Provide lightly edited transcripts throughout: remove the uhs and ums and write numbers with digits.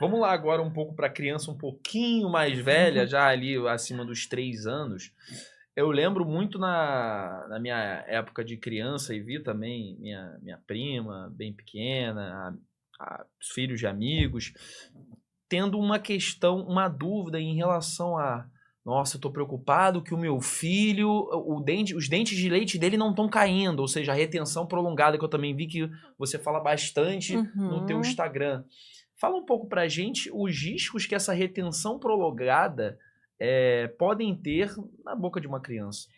Vamos lá agora um pouco para criança um pouquinho mais velha, já ali acima dos 3 anos. Eu lembro muito na minha época de criança e vi também minha prima, bem pequena, os filhos de amigos, tendo uma questão, uma dúvida em relação a, nossa, eu tô preocupado que o meu filho, os dentes de leite dele não estão caindo, ou seja, a retenção prolongada, que eu também vi que você fala bastante no teu Instagram. Fala um pouco pra gente os riscos que essa retenção prolongada podem ter na boca de uma criança.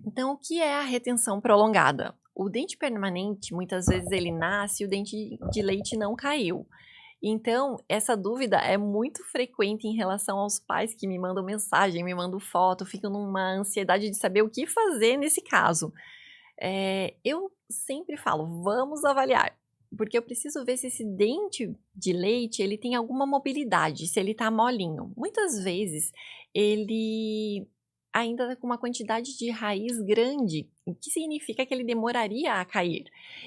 Então, o que é a retenção prolongada? O dente permanente, muitas vezes ele nasce e o dente de leite não caiu. Então, essa dúvida é muito frequente em relação aos pais que me mandam mensagem, me mandam foto, ficam numa ansiedade de saber o que fazer nesse caso. Eu sempre falo, vamos avaliar, porque eu preciso ver se esse dente de leite ele tem alguma mobilidade, se ele está molinho. Muitas vezes ele ainda está com uma quantidade de raiz grande, o que significa que ele demoraria a cair.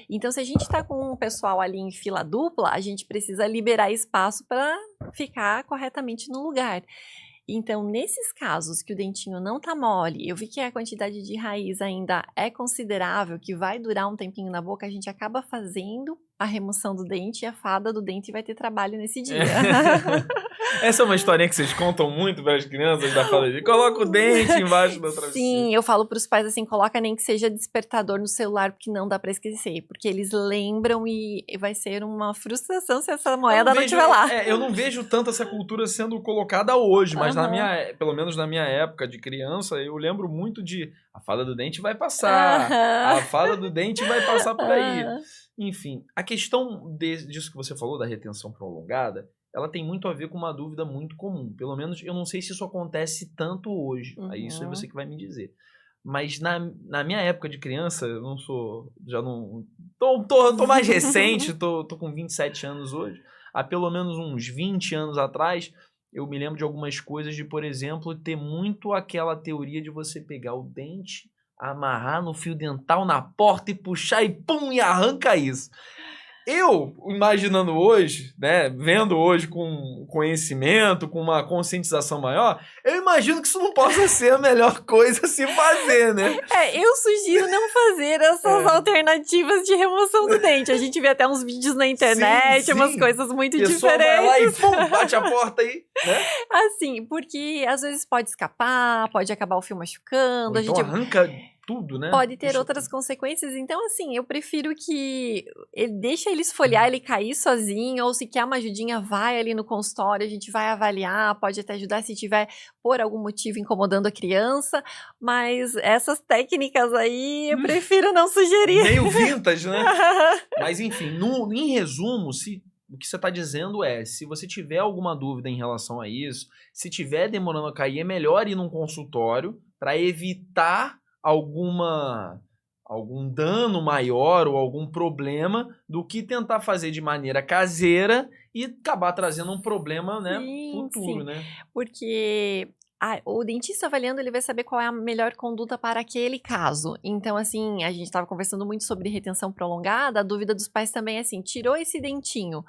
Então, se a gente está com um pessoal ali em fila dupla, a gente precisa liberar espaço para ficar corretamente no lugar. Então, nesses casos que o dentinho não tá mole, eu vi que a quantidade de raiz ainda é considerável, que vai durar um tempinho na boca, a gente acaba fazendo a remoção do dente e a fada do dente vai ter trabalho nesse dia. Essa é uma historinha que vocês contam muito para as crianças da fala de coloca o dente embaixo da travesseira. Sim, eu falo para os pais assim, coloca nem que seja despertador no celular, porque não dá para esquecer, porque eles lembram e vai ser uma frustração se essa moeda não estiver lá. Eu não vejo tanto essa cultura sendo colocada hoje, mas pelo menos na minha época de criança, eu lembro muito de a fada do dente vai passar, a fada do dente vai passar por aí. Enfim, a questão disso que você falou, da retenção prolongada, ela tem muito a ver com uma dúvida muito comum. Pelo menos, eu não sei se isso acontece tanto hoje. Aí isso é você que vai me dizer. Mas na minha época de criança, eu não sou... Já não... Tô mais recente, tô com 27 anos hoje. Há pelo menos uns 20 anos atrás, eu me lembro de algumas coisas de, por exemplo, ter muito aquela teoria de você pegar o dente, amarrar no fio dental na porta e puxar e pum, e arranca isso. Eu, imaginando hoje, né, vendo hoje com conhecimento, com uma conscientização maior, eu imagino que isso não possa ser a melhor coisa a se fazer, né? Eu sugiro não fazer essas alternativas de remoção do dente. A gente vê até uns vídeos na internet, umas coisas muito diferentes. Vai lá e pum, bate a porta aí, né? Assim, porque às vezes pode escapar, pode acabar o fio machucando. Ou então arranca tudo, né? Pode ter outras consequências, então assim, eu prefiro que deixa ele esfoliar, ele cair sozinho, ou se quer uma ajudinha, vai ali no consultório, a gente vai avaliar, pode até ajudar se tiver por algum motivo incomodando a criança, mas essas técnicas aí eu prefiro não sugerir. Meio vintage, né? Mas enfim, em resumo, o que você está dizendo é, se você tiver alguma dúvida em relação a isso, se tiver demorando a cair, é melhor ir num consultório para evitar algum dano maior ou algum problema do que tentar fazer de maneira caseira e acabar trazendo um problema, né, futuro, né? Porque o dentista avaliando, ele vai saber qual é a melhor conduta para aquele caso. Então, assim, a gente estava conversando muito sobre retenção prolongada, a dúvida dos pais também é assim, tirou esse dentinho, o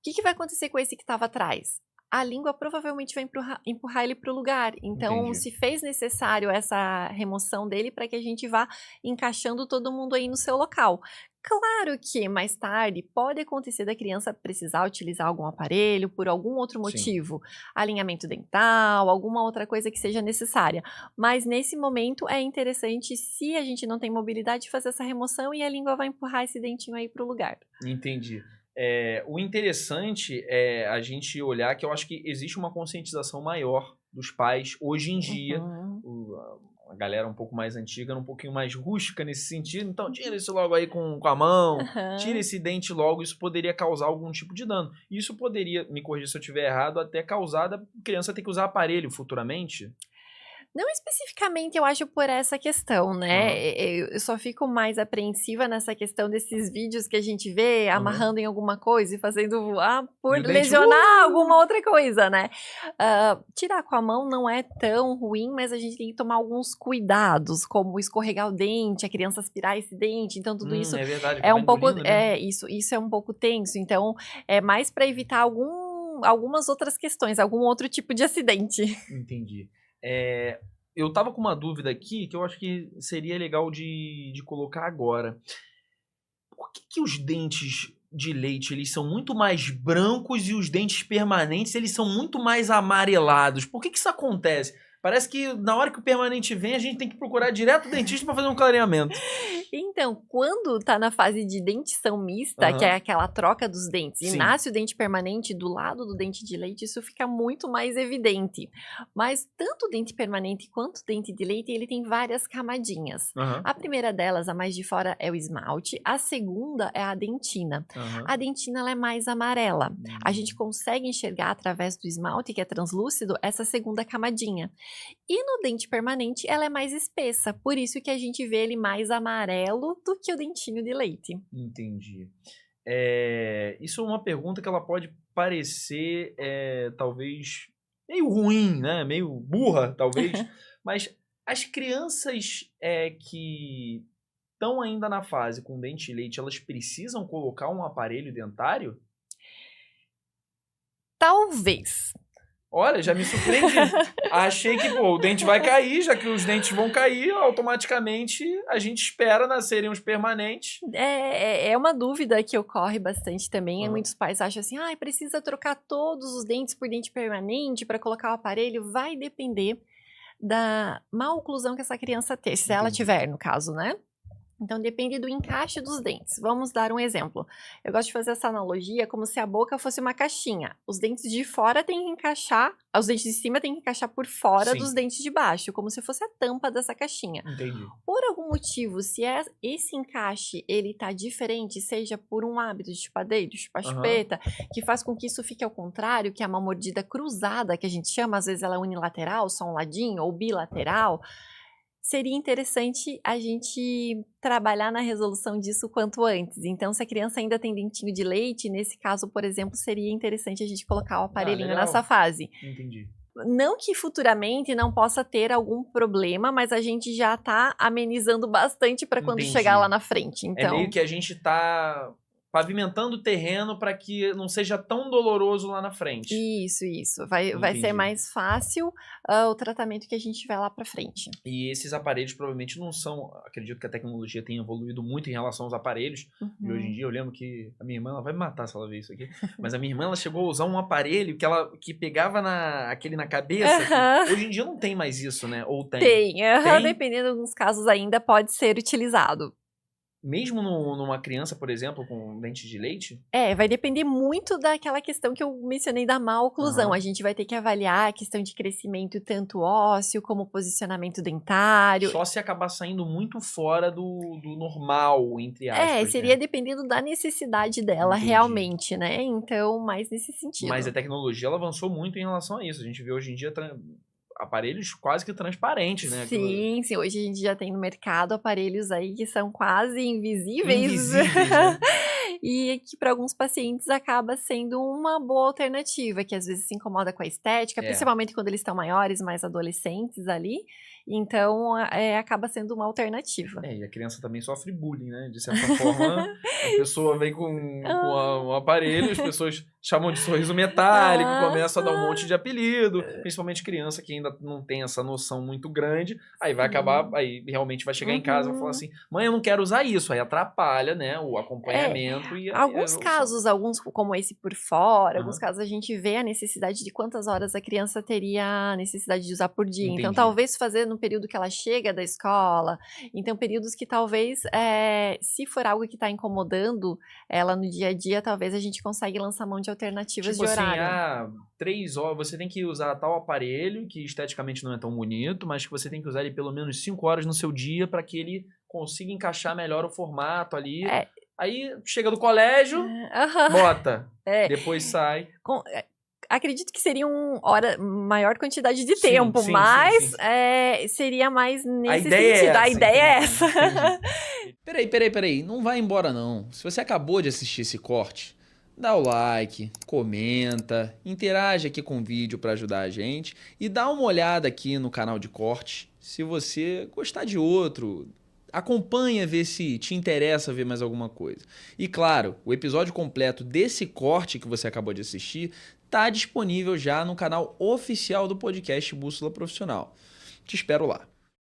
que vai acontecer com esse que estava atrás? A língua provavelmente vai empurrar ele para o lugar. Então, se fez necessário essa remoção dele para que a gente vá encaixando todo mundo aí no seu local. Claro que mais tarde pode acontecer da criança precisar utilizar algum aparelho por algum outro motivo, alinhamento dental, alguma outra coisa que seja necessária. Mas nesse momento é interessante, se a gente não tem mobilidade, fazer essa remoção e a língua vai empurrar esse dentinho aí para o lugar. Entendi. O interessante é a gente olhar que eu acho que existe uma conscientização maior dos pais hoje em dia. A galera um pouco mais antiga, um pouquinho mais rústica nesse sentido. Então, tira isso logo aí com a mão, tira esse dente logo. Isso poderia causar algum tipo de dano. Isso poderia, me corrigir se eu estiver errado, até causar da criança ter que usar aparelho futuramente. Não especificamente, eu acho, por essa questão, né? Eu só fico mais apreensiva nessa questão desses vídeos que a gente vê amarrando em alguma coisa e fazendo por lesionar alguma outra coisa, né? Tirar com a mão não é tão ruim, mas a gente tem que tomar alguns cuidados, como escorregar o dente, a criança aspirar esse dente, então tudo isso é verdade, é um pouco, isso é um pouco tenso, então é mais para evitar algum algumas outras questões, algum outro tipo de acidente. Entendi. Eu tava com uma dúvida aqui que eu acho que seria legal de colocar agora. Por que os dentes de leite eles são muito mais brancos e os dentes permanentes eles são muito mais amarelados? Por que isso acontece? Parece que na hora que o permanente vem, a gente tem que procurar direto o dentista para fazer um clareamento. Então, quando tá na fase de dentição mista, que é aquela troca dos dentes, e nasce o dente permanente do lado do dente de leite, isso fica muito mais evidente. Mas tanto o dente permanente quanto o dente de leite, ele tem várias camadinhas. A primeira delas, a mais de fora, é o esmalte. A segunda é a dentina. A dentina ela é mais amarela. A gente consegue enxergar através do esmalte, que é translúcido, essa segunda camadinha. E no dente permanente, ela é mais espessa. Por isso que a gente vê ele mais amarelo do que o dentinho de leite. Entendi. Isso é uma pergunta que ela pode parecer, talvez, meio ruim, né? Meio burra, talvez. Mas as crianças que estão ainda na fase com dente de leite, elas precisam colocar um aparelho dentário? Talvez. Olha, já me surpreendi. Achei que, o dente vai cair, já que os dentes vão cair, automaticamente a gente espera nascerem os permanentes. É uma dúvida que ocorre bastante também. Muitos pais acham assim, precisa trocar todos os dentes por dente permanente para colocar o aparelho. Vai depender da maloclusão que essa criança ter, se ela tiver, no caso, né? Então, depende do encaixe dos dentes. Vamos dar um exemplo. Eu gosto de fazer essa analogia como se a boca fosse uma caixinha. Os dentes de fora têm que encaixar, os dentes de cima têm que encaixar por fora dos dentes de baixo, como se fosse a tampa dessa caixinha. Entendi. Por algum motivo, se esse encaixe ele tá diferente, seja por um hábito de chupar dedo, chupar chupeta, que faz com que isso fique ao contrário, que é uma mordida cruzada, que a gente chama, às vezes ela é unilateral, só um ladinho, ou bilateral, seria interessante a gente trabalhar na resolução disso quanto antes. Então, se a criança ainda tem dentinho de leite, nesse caso, por exemplo, seria interessante a gente colocar o aparelhinho nessa fase. Entendi. Não que futuramente não possa ter algum problema, mas a gente já tá amenizando bastante para quando chegar lá na frente. Então, é meio que a gente tá pavimentando o terreno para que não seja tão doloroso lá na frente. Isso. Vai ser mais fácil o tratamento que a gente tiver lá para frente. E esses aparelhos provavelmente não são... Acredito que a tecnologia tenha evoluído muito em relação aos aparelhos. E hoje em dia eu lembro que a minha irmã, ela vai me matar se ela ver isso aqui. Mas a minha irmã, ela chegou a usar um aparelho que pegava aquele na cabeça. Hoje em dia não tem mais isso, né? Ou tem? Tem. Dependendo de alguns casos ainda pode ser utilizado. Mesmo numa criança, por exemplo, com dente de leite? Vai depender muito daquela questão que eu mencionei da maloclusão. A gente vai ter que avaliar a questão de crescimento tanto ósseo como posicionamento dentário. Só se acabar saindo muito fora do normal, entre aspas. Seria dependendo da necessidade dela realmente, né? Então, mais nesse sentido. Mas a tecnologia ela avançou muito em relação a isso. A gente vê hoje em dia aparelhos quase que transparentes, né? Sim. Hoje a gente já tem no mercado aparelhos aí que são quase invisíveis. Né? E que para alguns pacientes acaba sendo uma boa alternativa, que às vezes se incomoda com a estética, principalmente quando eles estão maiores, mais adolescentes ali. Então, acaba sendo uma alternativa. E a criança também sofre bullying, né? De certa forma, a pessoa vem com um aparelho, as pessoas chamam de sorriso metálico, começam a dar um monte de apelido, principalmente criança que ainda não tem essa noção muito grande, aí vai acabar, aí realmente vai chegar em casa e vai falar assim, mãe, eu não quero usar isso, aí atrapalha, né, o acompanhamento. E alguns casos, como esse por fora, alguns casos a gente vê a necessidade de quantas horas a criança teria a necessidade de usar por dia. Entendi. Então, talvez fazer no período que ela chega da escola, então períodos que talvez, se for algo que está incomodando ela no dia a dia, talvez a gente consiga lançar mão de alternativas de horário. 3 horas, você tem que usar tal aparelho, que esteticamente não é tão bonito, mas que você tem que usar ele pelo menos 5 horas no seu dia para que ele consiga encaixar melhor o formato ali. Aí chega do colégio, bota, depois sai. Acredito que seria maior quantidade de tempo, mas seria mais nesse sentido. A ideia é essa. Peraí, não vai embora não. Se você acabou de assistir esse corte, dá o like, comenta, interage aqui com o vídeo para ajudar a gente e dá uma olhada aqui no canal de corte. Se você gostar de outro, Acompanha, vê se te interessa ver mais alguma coisa. E claro, o episódio completo desse corte que você acabou de assistir está disponível já no canal oficial do podcast Bússola Profissional. Te espero lá.